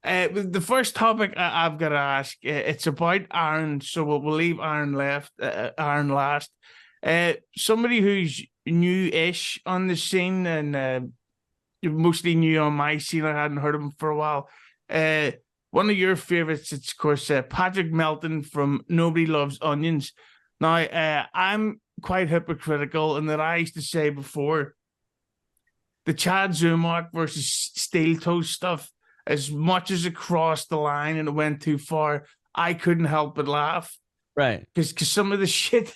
The first topic I've got to ask, it's about Aaron, so we'll leave Aaron last. Somebody who's new-ish on the scene and mostly new on my scene. I hadn't heard of him for a while. Uh, One of your favorites, it's of course Patrick Melton from Nobody Loves Onions. Now, I'm quite hypocritical in that I used to say before the Chad Zumach versus Steel Toe stuff, as much as it crossed the line and it went too far, I couldn't help but laugh. Right. Because some of the shit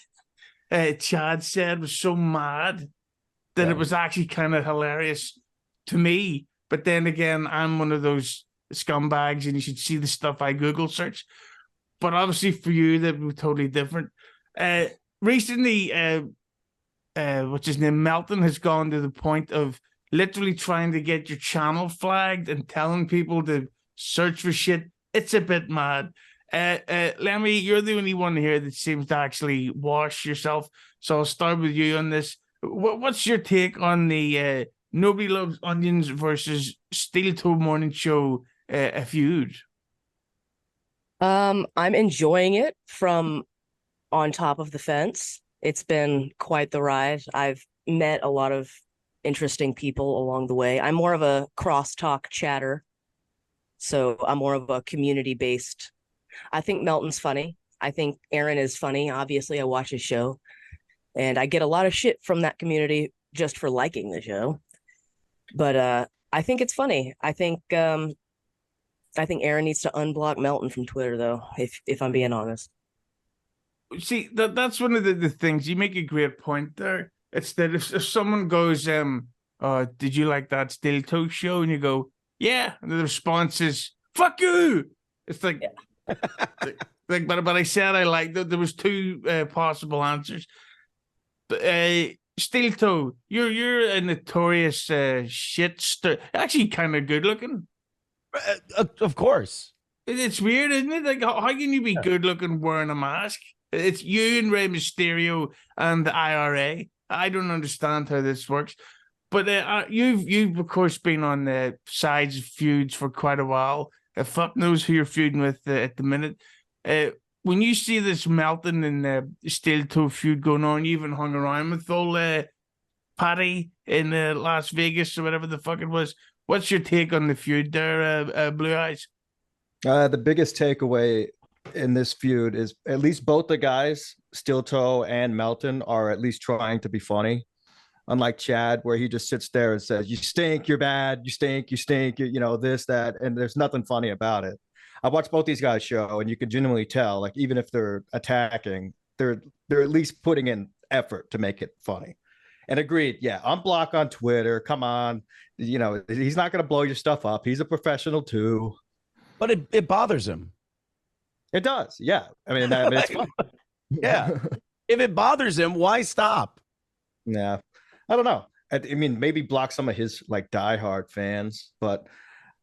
Chad said was so mad that it was actually kind of hilarious to me. But then again, I'm one of those scumbags and you should see the stuff I Google search. But obviously for you, that was totally different. Recently, what's his name, Melton has gone to the point of literally trying to get your channel flagged and telling people to search for shit. It's a bit mad. Lemmi, you're the only one here that seems to actually wash yourself. So I'll start with you on this. What's your take on the Nobody Loves Onions versus Steel Toe Morning Show a feud? I'm enjoying it from on top of the fence. It's been quite the ride. I've met a lot of interesting people along the way. I'm more of a crosstalk chatter, so I'm more of a community-based. I think Melton's funny. I think Aaron is funny. Obviously, I watch his show, and I get a lot of shit from that community just for liking the show. But I think it's funny. I think Aaron needs to unblock Melton from Twitter, though, if I'm being honest. See, that's one of the things. You make a great point there. It's that if someone goes, did you like that Steel Toe show? And you go, yeah. And the response is, fuck you. It's like, but I said I liked it. There was two possible answers. But Steel Toe, you're a notorious shit stir. Actually, kind of good looking. Of course. It's weird, isn't it? Like, how can you be good looking wearing a mask? It's you and Rey Mysterio and the IRA. I don't understand how this works. But you've of course been on the sides of feuds for quite a while. Fuck knows who you're feuding with at the minute. When you see this Melton and Steel Toe feud going on, you even hung around with old Patty in Las Vegas or whatever the fuck it was. What's your take on the feud there, Blue Eyes? The biggest takeaway in this feud is at least both the guys, Steel Toe and Melton, are at least trying to be funny. Unlike Chad, where he just sits there and says, "You stink, you're bad, you stink, you know, this, that," and there's nothing funny about it. I watched both these guys' show, and you can genuinely tell, like, even if they're attacking, they're at least putting in effort to make it funny. And agreed, yeah, unblock on Twitter. Come on, you know, he's not going to blow your stuff up. He's a professional too. But it bothers him. It does, yeah. I mean it's fun. Yeah. If it bothers him, why stop? Yeah. I don't know. I mean, maybe block some of his like diehard fans, but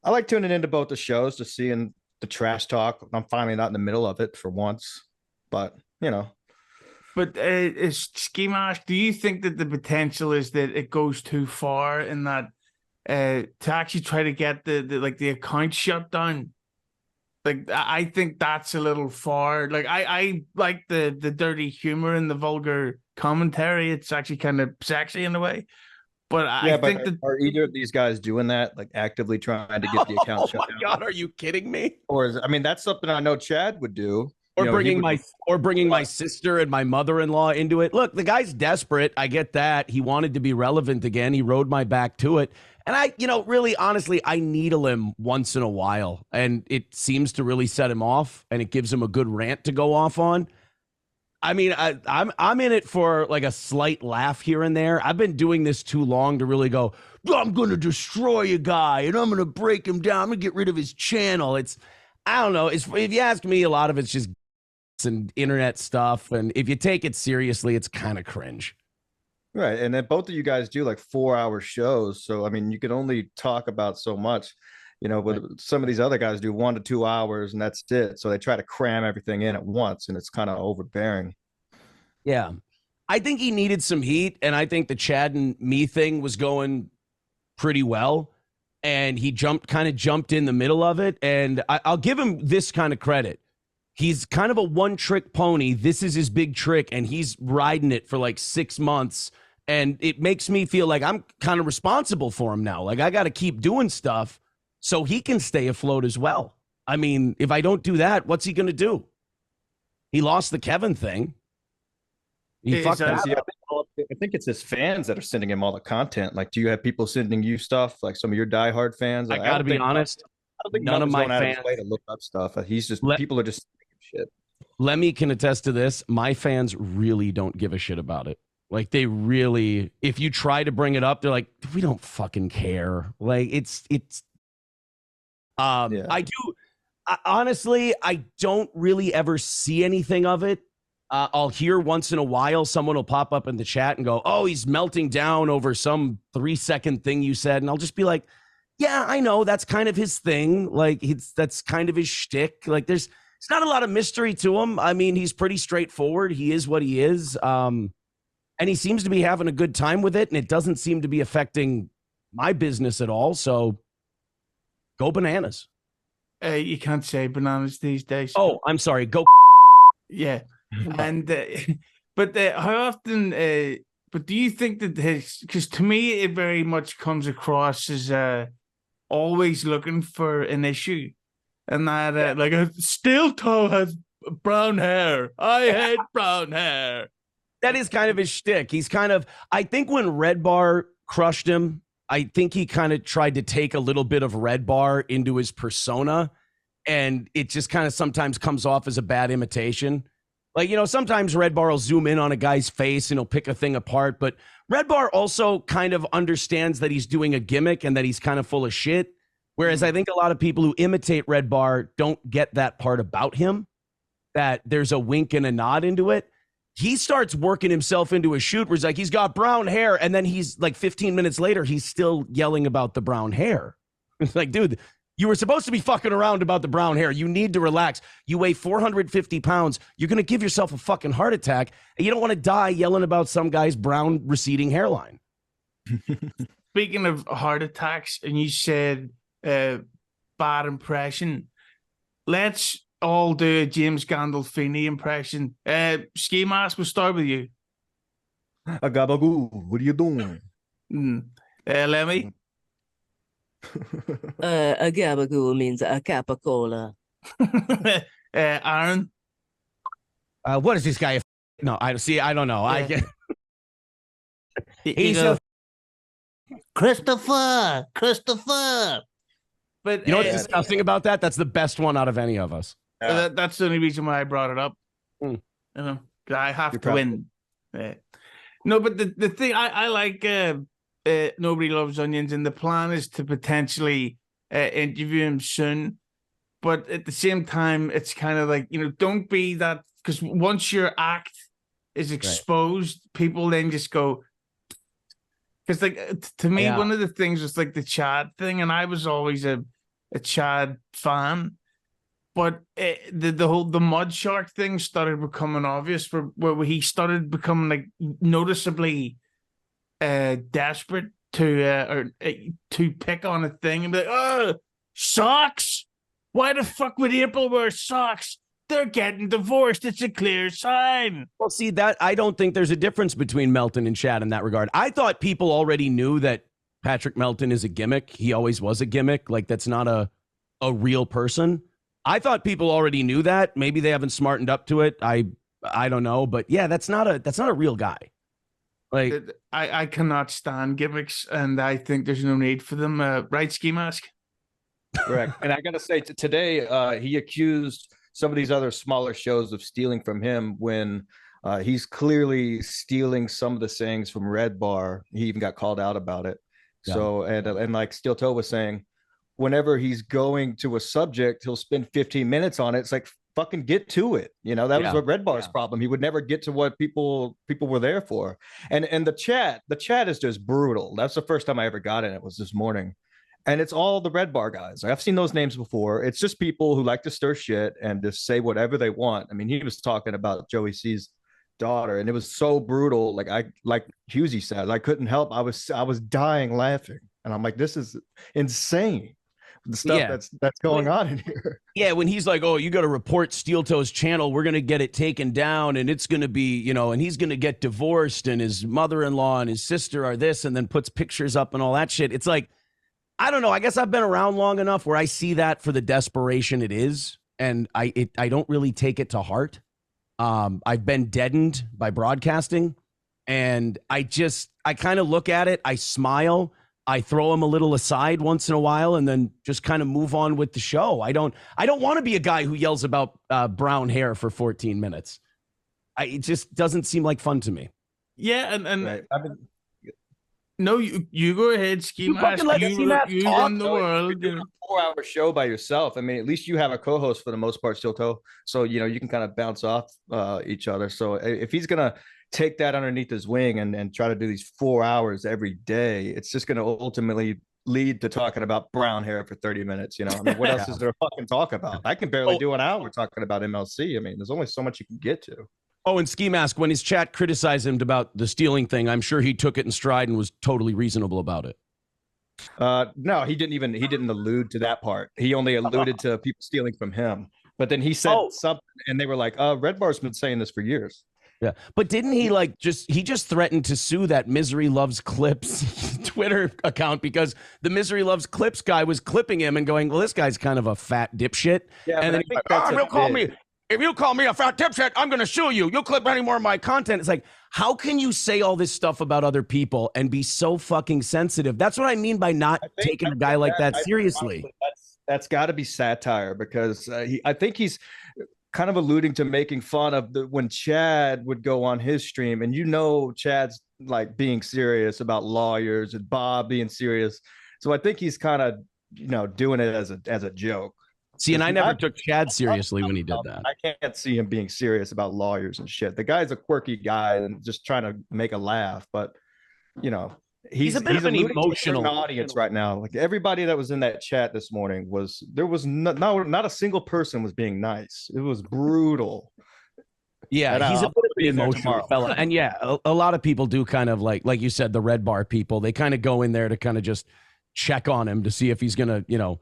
I like tuning into both the shows to seeing the trash talk. I'm finally not in the middle of it for once, but you know. But Ski Mash, do you think that the potential is that it goes too far in that to actually try to get the account shut down? Like, I think that's a little far. Like, I like the dirty humor and the vulgar commentary. It's actually kind of sexy in a way. But I think that are either of these guys doing that, like actively trying to get the account shut down? Oh my God, are you kidding me? Or I mean, that's something I know Chad would do. Or bringing my sister and my mother-in-law into it. Look, the guy's desperate. I get that. He wanted to be relevant again. He rode my back to it. And I, really, honestly, I needle him once in a while. And it seems to really set him off. And it gives him a good rant to go off on. I mean, I'm in it for like a slight laugh here and there. I've been doing this too long to really go, I'm going to destroy a guy and I'm going to break him down. I'm going to get rid of his channel. I don't know. If you ask me, a lot of it's just and internet stuff. And if you take it seriously, it's kind of cringe. Right. And then both of you guys do like 4-hour shows. So, I mean, you can only talk about so much, but right. Some of these other guys do 1 to 2 hours and that's it. So they try to cram everything in at once and it's kind of overbearing. Yeah. I think he needed some heat. And I think the Chad and me thing was going pretty well. and he kind of jumped in the middle of it. And I'll give him this kind of credit. He's kind of a one-trick pony. This is his big trick, and he's riding it for like 6 months. And it makes me feel like I'm kind of responsible for him now. Like I got to keep doing stuff so he can stay afloat as well. I mean, if I don't do that, what's he going to do? He lost the Kevin thing. He fucked that up. I think it's his fans that are sending him all the content. Like, do you have people sending you stuff? Like some of your diehard fans? I got to be honest. I don't think none of my fans way to look up stuff. He's just people are just shit. Lemmi can attest to this. My fans really don't give a shit about it. Like they really, if you try to bring it up, they're like, we don't fucking care. Like it's I honestly, I don't really ever see anything of it. I'll hear once in a while someone will pop up in the chat and go, oh, he's melting down over some 3-second thing you said. And I'll just be like, yeah, I know that's kind of his thing. Like that's kind of his shtick. Like it's not a lot of mystery to him. I mean, he's pretty straightforward. He is what he is. And he seems to be having a good time with it. And it doesn't seem to be affecting my business at all. So go bananas. You can't say bananas these days. Oh, I'm sorry. Go. Yeah. And but how often but do you think that because to me it very much comes across as always looking for an issue, and that like a steel toe has brown hair, I hate brown hair. That is kind of his shtick. He's kind of, I think when Red Bar crushed him, I think he kind of tried to take a little bit of Red Bar into his persona, and it just kind of sometimes comes off as a bad imitation. Like, you know, sometimes Red Bar will zoom in on a guy's face and he'll pick a thing apart, but Red Bar also kind of understands that he's doing a gimmick and that he's kind of full of shit. Whereas I think a lot of people who imitate Red Bar don't get that part about him, that there's a wink and a nod into it. He starts working himself into a shoot where he's like, he's got brown hair. And then he's like 15 minutes later, he's still yelling about the brown hair. It's like, dude, you were supposed to be fucking around about the brown hair. You need to relax. You weigh 450 pounds. You're going to give yourself a fucking heart attack. And you don't want to die yelling about some guy's brown receding hairline. Speaking of heart attacks, and you said bad impression, let's all do a James Gandolfini impression. Ski Mask, we'll start with you. Agabagoo, what are you doing? Lemmi? A gabagoo means a capicola. Aaron? What is this guy? No, I see. I don't know. I get. He's a Christopher. But you know what's disgusting about that? That's the best one out of any of us. That's the only reason why I brought it up. You know, I have to win. No, but the thing I like. Nobody Loves Onions, and the plan is to potentially interview him soon. But at the same time, it's kind of like, you know, don't be that, because once your act is exposed, people then just go. Because like to me, one of the things was like the Chad thing, and I was always a Chad fan. But the Mud Shark thing started becoming obvious, where he started becoming like noticeably desperate to pick on a thing and be like, oh, socks? Why the fuck would April wear socks? They're getting divorced. It's a clear sign. Well, see, that I don't think there's a difference between Melton and Chad in that regard. I thought people already knew that Patrick Melton is a gimmick. He always was a gimmick. Like, that's not a real person. I thought people already knew that. Maybe they haven't smartened up to it. I don't know, but yeah, that's not a real guy. Like, I cannot stand gimmicks, and I think there's no need for them. Right, Ski Mask? Correct. And I got to say, today he accused some of these other smaller shows of stealing from him when he's clearly stealing some of the sayings from Red Bar. He even got called out about it. Yeah. So, and like Steel Toe was saying, whenever he's going to a subject, he'll spend 15 minutes on it. It's like, fucking get to it. You know, that was what Red Bar's problem. He would never get to what people were there for. And the chat is just brutal. That's the first time I ever got in it, was this morning. And it's all the Red Bar guys. I've seen those names before. It's just people who like to stir shit and just say whatever they want. I mean, he was talking about Joey C's daughter, and it was so brutal. Like Hughezy said, I couldn't help. I was dying laughing. And I'm like, this is insane. The stuff Yeah. that's going on in here. Yeah, when he's like, oh, you got to report Steel Toe's channel. We're going to get it taken down, and it's going to be, you know, and he's going to get divorced, and his mother-in-law and his sister are this, and then puts pictures up and all that shit. It's like, I don't know. I guess I've been around long enough where I see that for the desperation it is, and I don't really take it to heart. I've been deadened by broadcasting, and I kind of look at it, I smile, I throw him a little aside once in a while, and then just kind of move on with the show. I don't want to be a guy who yells about brown hair for 14 minutes. It just doesn't seem like fun to me. Yeah, and Right. no, you go ahead, Ski Mask. You run the world. You're doing a 4-hour show by yourself. I mean, at least you have a co-host for the most part, Steel Toe. So, you know, you can kind of bounce off each other. So if he's going to take that underneath his wing and try to do these 4 hours every day, it's just going to ultimately lead to talking about brown hair for 30 minutes. You know, I mean, what else is there to fucking talk about? I can barely do an hour talking about MLC. I mean, there's only so much you can get to. Oh, and Ski Mask, when his chat criticized him about the stealing thing, I'm sure he took it in stride and was totally reasonable about it. No, he didn't allude to that part. He only alluded to people stealing from him. But then he said something, and they were like, Red Bar's been saying this for years. Yeah, but didn't he just threatened to sue that Misery Loves Clips Twitter account because the Misery Loves Clips guy was clipping him and going, well, this guy's kind of a fat dipshit. Yeah, and then he's like, if you call me a fat dipshit, I'm going to sue you. You'll clip any more of my content. It's like, how can you say all this stuff about other people and be so fucking sensitive? That's what I mean by not taking a guy like that seriously. That's got to be satire because I think he's kind of alluding to making fun of when Chad would go on his stream, and you know Chad's like being serious about lawyers and Bob being serious. So I think he's kind of, you know, doing it as a joke. See, and I never took Chad seriously when he did that. I can't see him being serious about lawyers and shit. The guy's a quirky guy and just trying to make a laugh, but you know, he's a bit of an emotional audience right now. Like everybody that was in that chat this morning there was not a single person was being nice. It was brutal. Yeah, he's a bit of an emotional fella. And yeah, a lot of people do kind of like you said, the Red Bar people, they kind of go in there to kind of just check on him to see if he's going to, you know,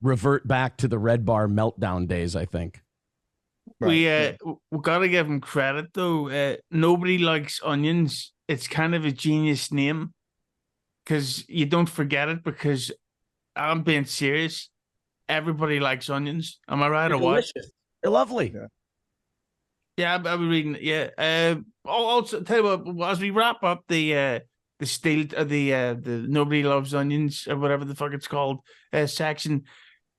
revert back to the Red Bar meltdown days, I think. Right. We got to give him credit, though. Nobody likes onions. It's kind of a genius name because you don't forget it because I'm being serious. Everybody likes onions. Am I right or what? They're lovely. Yeah, I'll be reading it. Yeah. Also, tell you what, as we wrap up the Nobody Loves Onions or whatever the fuck it's called section,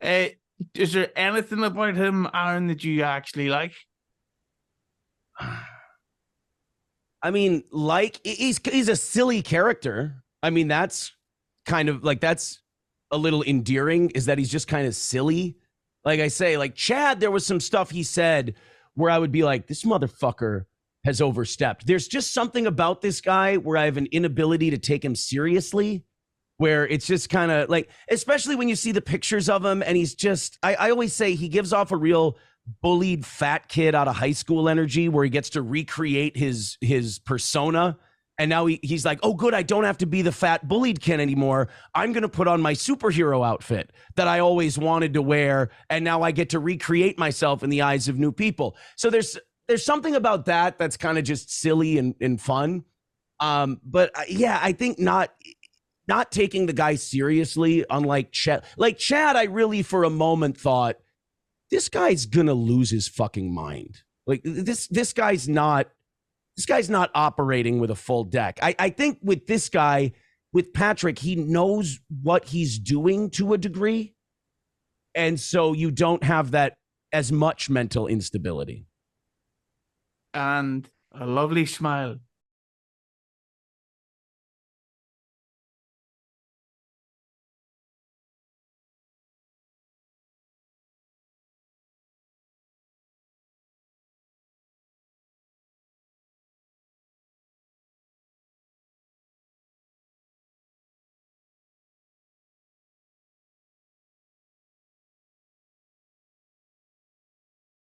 is there anything about him, Aaron, that you actually like? I mean, like he's a silly character. I mean, that's kind of like that's a little endearing, is that he's just kind of silly. Like I say, like Chad, there was some stuff he said where I would be like, this motherfucker has overstepped. There's just something about this guy where I have an inability to take him seriously, where it's just kind of like, especially when you see the pictures of him and he's just, I always say he gives off a real bullied fat kid out of high school energy where he gets to recreate his persona. And now he's like, oh, good, I don't have to be the fat bullied kid anymore. I'm going to put on my superhero outfit that I always wanted to wear. And now I get to recreate myself in the eyes of new people. So there's something about that that's kind of just silly and fun. But yeah, I think not taking the guy seriously, unlike Chad. Like Chad, I really for a moment thought, this guy's gonna lose his fucking mind. Like this guy's not operating with a full deck. I think with this guy, with Patrick, he knows what he's doing to a degree. And so you don't have that as much mental instability. And a lovely smile